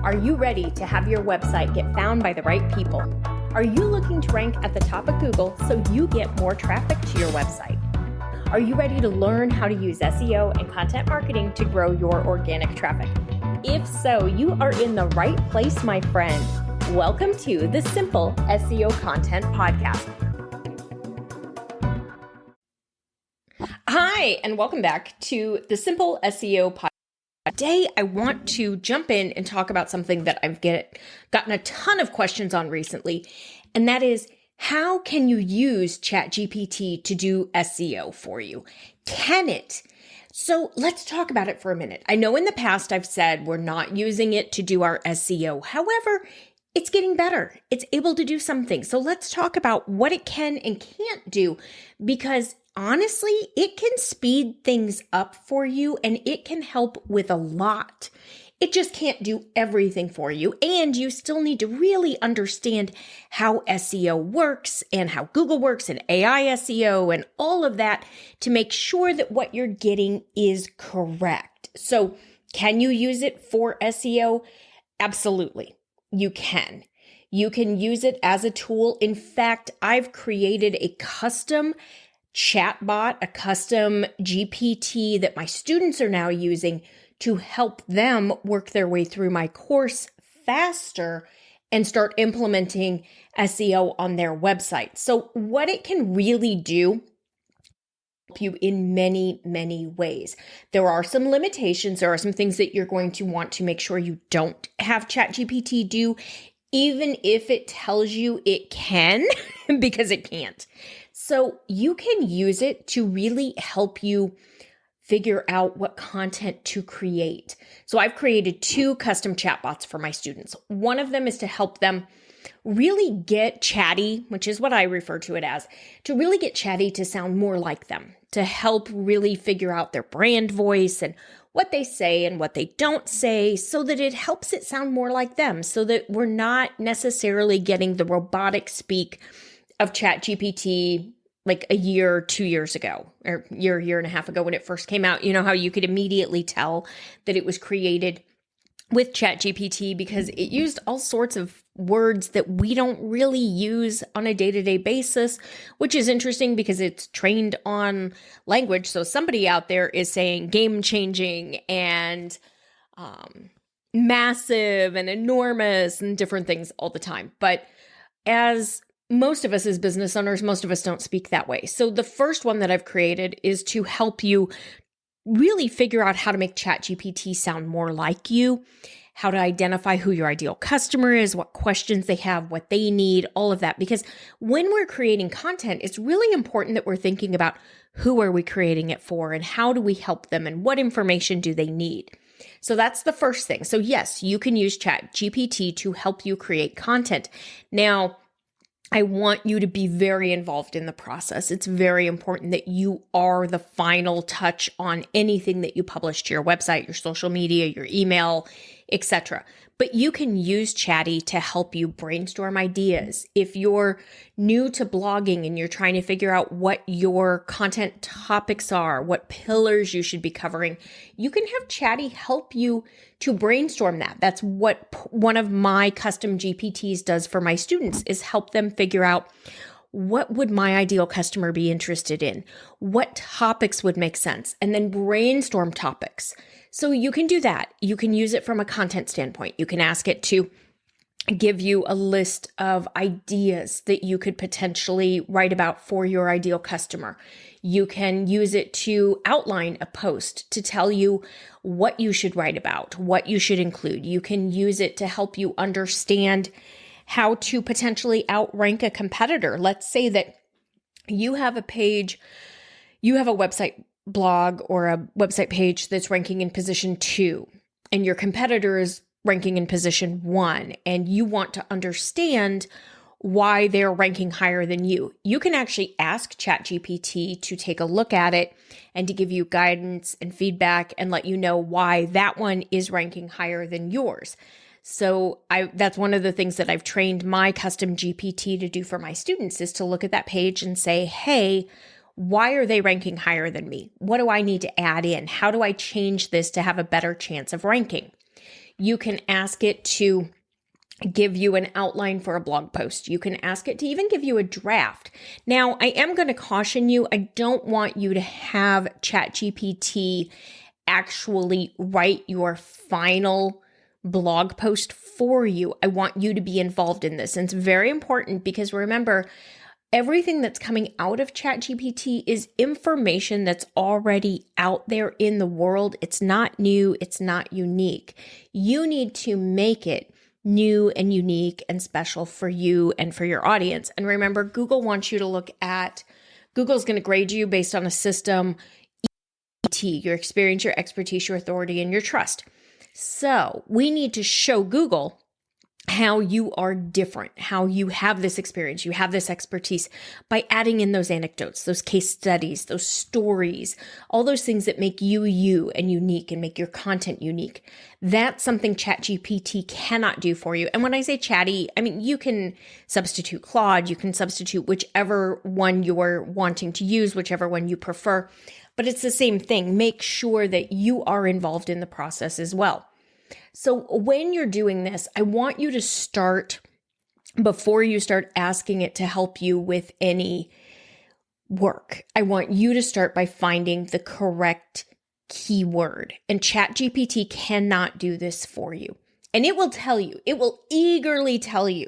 Are you ready to have your website get found by the right people? Are you looking to rank at the top of Google so you get more traffic to your website? Are you ready to learn how to use SEO and content marketing to grow your organic traffic? If so, you are in the right place, my friend. Welcome to the Simple SEO Content Podcast. Hi, and welcome back to the Simple SEO Podcast. Today, I want to jump in and talk about something that I've gotten a ton of questions on recently, and that is, how can you use ChatGPT to do SEO for you? Can it? So let's talk about it for a minute. I know in the past I've said we're not using it to do our SEO. However, it's getting better. It's able to do some things. So let's talk about what it can and can't do, because honestly, it can speed things up for you and it can help with a lot. It just can't do everything for you. And you still need to really understand how SEO works and how Google works and AI SEO and all of that to make sure that what you're getting is correct. So can you use it for SEO? Absolutely. You can. You can use it as a tool. In fact, I've created a custom chatbot, a custom GPT that my students are now using to help them work their way through my course faster and start implementing SEO on their website. So what it can really do help you in many, many ways. There are some limitations. There are some things that you're going to want to make sure you don't have ChatGPT do, even if it tells you it can, because it can't. So you can use it to really help you figure out what content to create. So I've created 2 custom chatbots for my students. One of them is to help them really get chatty, which is what I refer to it as, to really get chatty to sound more like them, to help really figure out their brand voice and what they say and what they don't say, so that it helps it sound more like them, so that we're not necessarily getting the robotic speak of ChatGPT like a year, 2 years ago, or year and a half ago when it first came out. You know how you could immediately tell that it was created with ChatGPT because it used all sorts of words that we don't really use on a day-to-day basis, which is interesting because it's trained on language. So somebody out there is saying game-changing and massive and enormous and different things all the time. But as most of us as business owners, most of us don't speak that way. So the first one that I've created is to help you really figure out how to make ChatGPT sound more like you, how to identify who your ideal customer is, what questions they have, what they need, all of that. Because when we're creating content, it's really important that we're thinking about who are we creating it for and how do we help them and what information do they need. So that's the first thing. So yes, you can use ChatGPT to help you create content. Now, I want you to be very involved in the process. It's very important that you are the final touch on anything that you publish to your website, your social media, your email, etc. But you can use Chatty to help you brainstorm ideas. If you're new to blogging and you're trying to figure out what your content topics are, what pillars you should be covering, you can have Chatty help you to brainstorm that. That's what one of my custom GPTs does for my students, is help them figure out, what would my ideal customer be interested in? What topics would make sense? And then brainstorm topics. So you can do that. You can use it from a content standpoint. You can ask it to give you a list of ideas that you could potentially write about for your ideal customer. You can use it to outline a post, to tell you what you should write about, what you should include. You can use it to help you understand how to potentially outrank a competitor. Let's say that you have a page, you have a website blog or a website page that's ranking in position 2, and your competitor is ranking in position 1, and you want to understand why they're ranking higher than you. You can actually ask ChatGPT to take a look at it and to give you guidance and feedback and let you know why that one is ranking higher than yours. So that's one of the things that I've trained my custom GPT to do for my students, is to look at that page and say, hey, why are they ranking higher than me? What do I need to add in? How do I change this to have a better chance of ranking? You can ask it to give you an outline for a blog post. You can ask it to even give you a draft. Now, I am going to caution you, I don't want you to have ChatGPT actually write your final blog post for you. I want you to be involved in this. And it's very important because remember, everything that's coming out of ChatGPT is information that's already out there in the world. It's not new. It's not unique. You need to make it new and unique and special for you and for your audience. And remember, Google wants you to Google's going to grade you based on a system, your experience, your expertise, your authority, and your trust. So we need to show Google how you are different, how you have this experience, you have this expertise by adding in those anecdotes, those case studies, those stories, all those things that make you you and unique and make your content unique. That's something ChatGPT cannot do for you. And when I say chatty, I mean, you can substitute Claude, you can substitute whichever one you're wanting to use, whichever one you prefer, but it's the same thing. Make sure that you are involved in the process as well. So when you're doing this, I want you to start, before you start asking it to help you with any work, I want you to start by finding the correct keyword. And ChatGPT cannot do this for you. And it will tell you, it will eagerly tell you,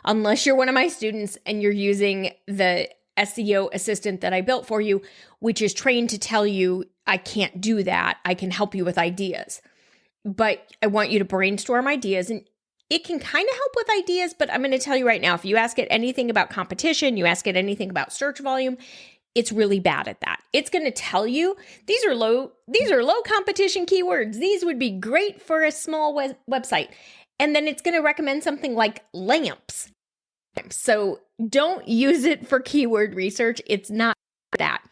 unless you're one of my students and you're using the SEO assistant that I built for you, which is trained to tell you, I can't do that. I can help you with ideas. But I want you to brainstorm ideas, and it can kind of help with ideas, but I'm going to tell you right now, if you ask it anything about competition, you ask it anything about search volume, it's really bad at that. It's going to tell you these are low competition keywords. These would be great for a small website. And then it's going to recommend something like lamps. So don't use it for keyword research. It's not that.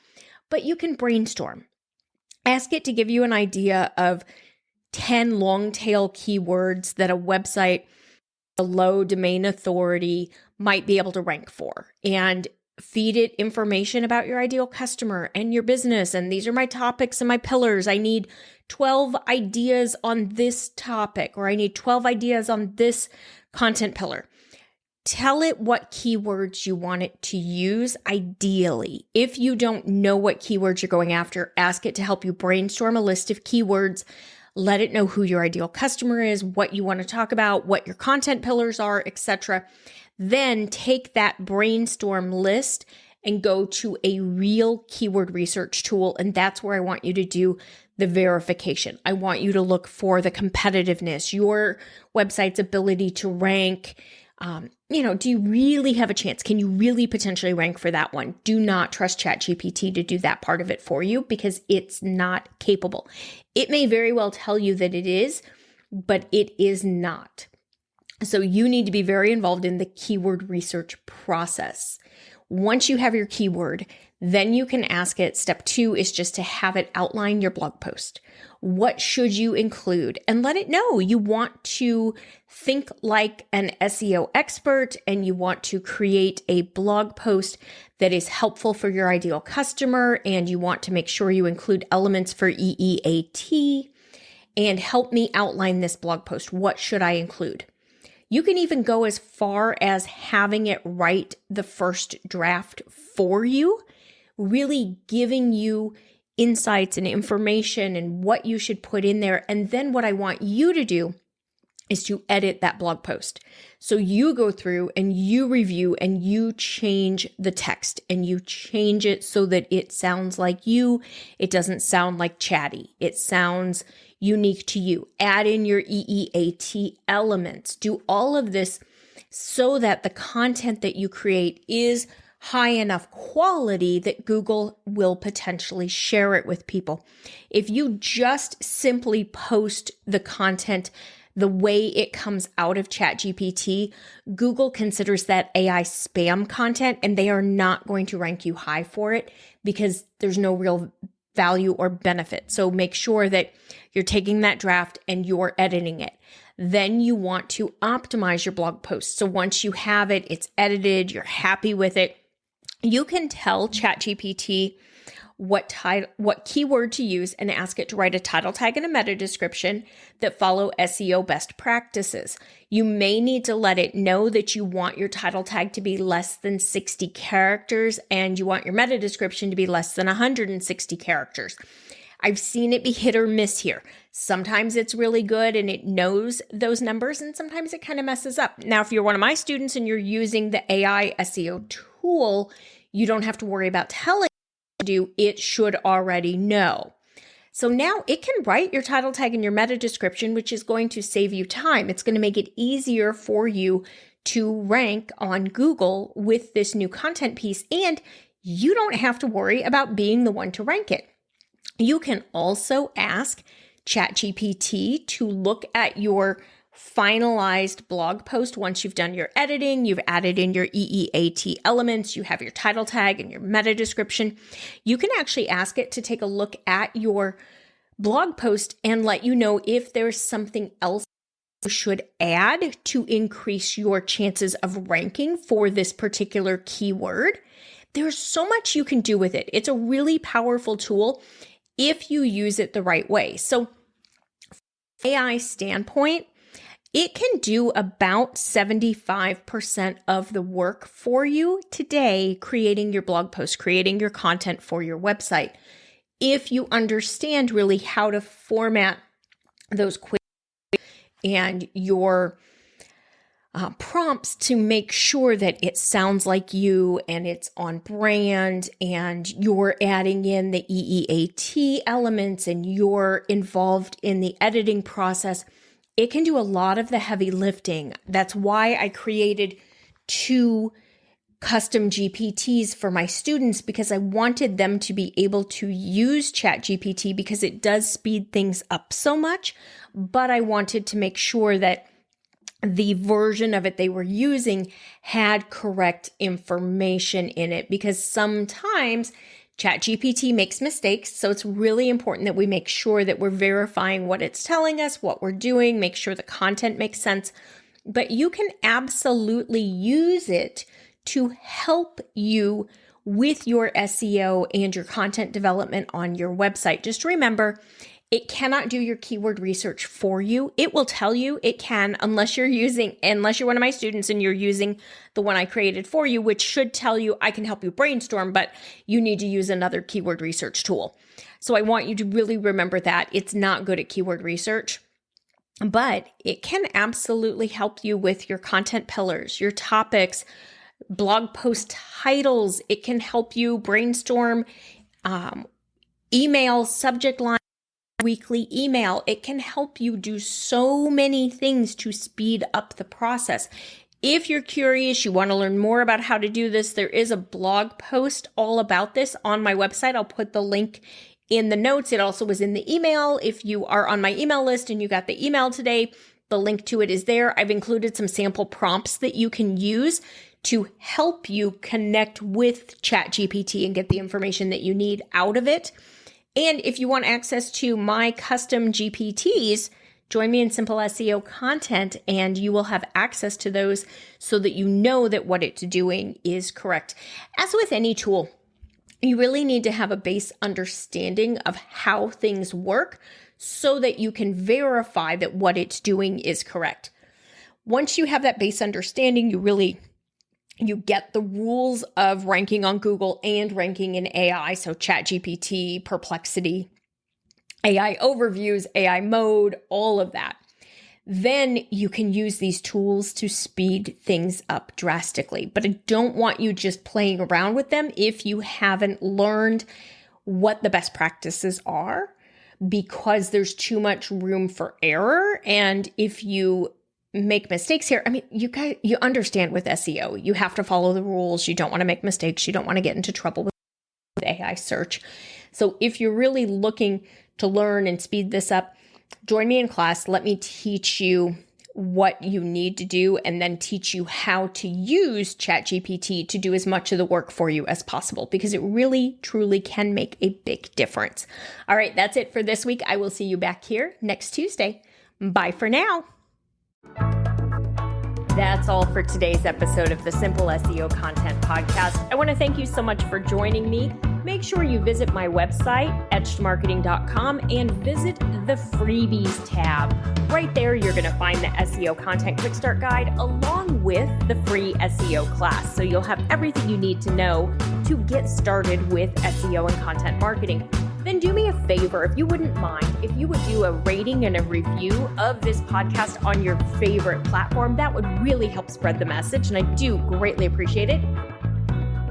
But you can brainstorm. Ask it to give you an idea of 10 long tail keywords that a website, a low domain authority might be able to rank for, and feed it information about your ideal customer and your business. And these are my topics and my pillars. I need 12 ideas on this topic, or I need 12 ideas on this content pillar. Tell it what keywords you want it to use ideally. If you don't know what keywords you're going after, ask it to help you brainstorm a list of keywords. Let it know who your ideal customer is, what you want to talk about, what your content pillars are, etc. Then take that brainstorm list and go to a real keyword research tool. And that's where I want you to do the verification. I want you to look for the competitiveness, your website's ability to rank. Do you really have a chance? Can you really potentially rank for that one? Do not trust ChatGPT to do that part of it for you because it's not capable. It may very well tell you that it is, but it is not. So you need to be very involved in the keyword research process. Once you have your keyword, then you can ask it. Step 2 is just to have it outline your blog post. What should you include? And let it know you want to think like an SEO expert and you want to create a blog post that is helpful for your ideal customer, and you want to make sure you include elements for EEAT, and help me outline this blog post. What should I include? You can even go as far as having it write the first draft for you, really giving you insights and information and what you should put in there. And then what I want you to do is to edit that blog post. So you go through and you review and you change the text and you change it so that it sounds like you. It doesn't sound like chatty. It sounds unique to you. Add in your EEAT elements. Do all of this so that the content that you create is high enough quality that Google will potentially share it with people. If you just simply post the content the way it comes out of ChatGPT, Google considers that AI spam content, and they are not going to rank you high for it because there's no real value or benefit. So make sure that you're taking that draft and you're editing it. Then you want to optimize your blog post. So once you have it, it's edited, you're happy with it, you can tell ChatGPT what keyword to use, and ask it to write a title tag and a meta description that follow SEO best practices. You may need to let it know that you want your title tag to be less than 60 characters and you want your meta description to be less than 160 characters. I've seen it be hit or miss here. Sometimes it's really good and it knows those numbers, and sometimes it kind of messes up. Now, if you're one of my students and you're using the AI SEO tool, you don't have to worry about telling it to do. It should already know. So now it can write your title tag and your meta description, which is going to save you time. It's going to make it easier for you to rank on Google with this new content piece, and you don't have to worry about being the one to rank it. You can also ask ChatGPT to look at your finalized blog post once you've done your editing, you've added in your EEAT elements, you have your title tag and your meta description. You can actually ask it to take a look at your blog post and let you know if there's something else you should add to increase your chances of ranking for this particular keyword. There's so much you can do with it. It's a really powerful tool if you use it the right way. So from an AI standpoint, it can do about 75% of the work for you today, creating your blog post, creating your content for your website. If you understand really how to format those queries and your prompts to make sure that it sounds like you and it's on brand and you're adding in the EEAT elements and you're involved in the editing process, it can do a lot of the heavy lifting. That's why I created 2 custom GPTs for my students, because I wanted them to be able to use ChatGPT because it does speed things up so much, but I wanted to make sure that the version of it they were using had correct information in it, because sometimes ChatGPT makes mistakes. So it's really important that we make sure that we're verifying what it's telling us, what we're doing, make sure the content makes sense. But you can absolutely use it to help you with your SEO and your content development on your website. Just remember, it cannot do your keyword research for you. It will tell you it can unless you're one of my students and you're using the one I created for you, which should tell you I can help you brainstorm, but you need to use another keyword research tool. So I want you to really remember that it's not good at keyword research, but it can absolutely help you with your content pillars, your topics, blog post titles. It can help you brainstorm email subject line, weekly email. It can help you do so many things to speed up the process. If you're curious, you want to learn more about how to do this, there is a blog post all about this on my website. I'll put the link in the notes. It also was in the email. If you are on my email list and you got the email today, the link to it is there. I've included some sample prompts that you can use to help you connect with ChatGPT and get the information that you need out of it. And if you want access to my custom GPTs, join me in Simple SEO Content and you will have access to those so that you know that what it's doing is correct. As with any tool, you really need to have a base understanding of how things work so that you can verify that what it's doing is correct. Once you have that base understanding, you get the rules of ranking on Google and ranking in AI, so ChatGPT, Perplexity, AI overviews, AI mode, all of that. Then you can use these tools to speed things up drastically. But I don't want you just playing around with them if you haven't learned what the best practices are, because there's too much room for error. And if you make mistakes here, you understand with SEO, you have to follow the rules. You don't want to make mistakes. You don't want to get into trouble with AI search. So if you're really looking to learn and speed this up, join me in class. Let me teach you what you need to do and then teach you how to use ChatGPT to do as much of the work for you as possible, because it really, truly can make a big difference. All right, that's it for this week. I will see you back here next Tuesday. Bye for now. That's all for today's episode of the Simple SEO Content Podcast. I want to thank you so much for joining me. make sure you visit my website, etchedmarketing.com, and visit the freebies tab. Right there, you're going to find the SEO Content Quick Start Guide along with the free SEO class. So you'll have everything you need to know to get started with SEO and content marketing. Then do me a favor, if you wouldn't mind, if you would do a rating and a review of this podcast on your favorite platform. That would really help spread the message, and I do greatly appreciate it.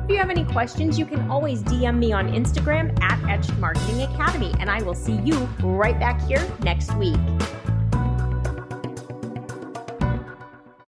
If you have any questions, you can always DM me on Instagram at Etched Marketing Academy, and I will see you right back here next week.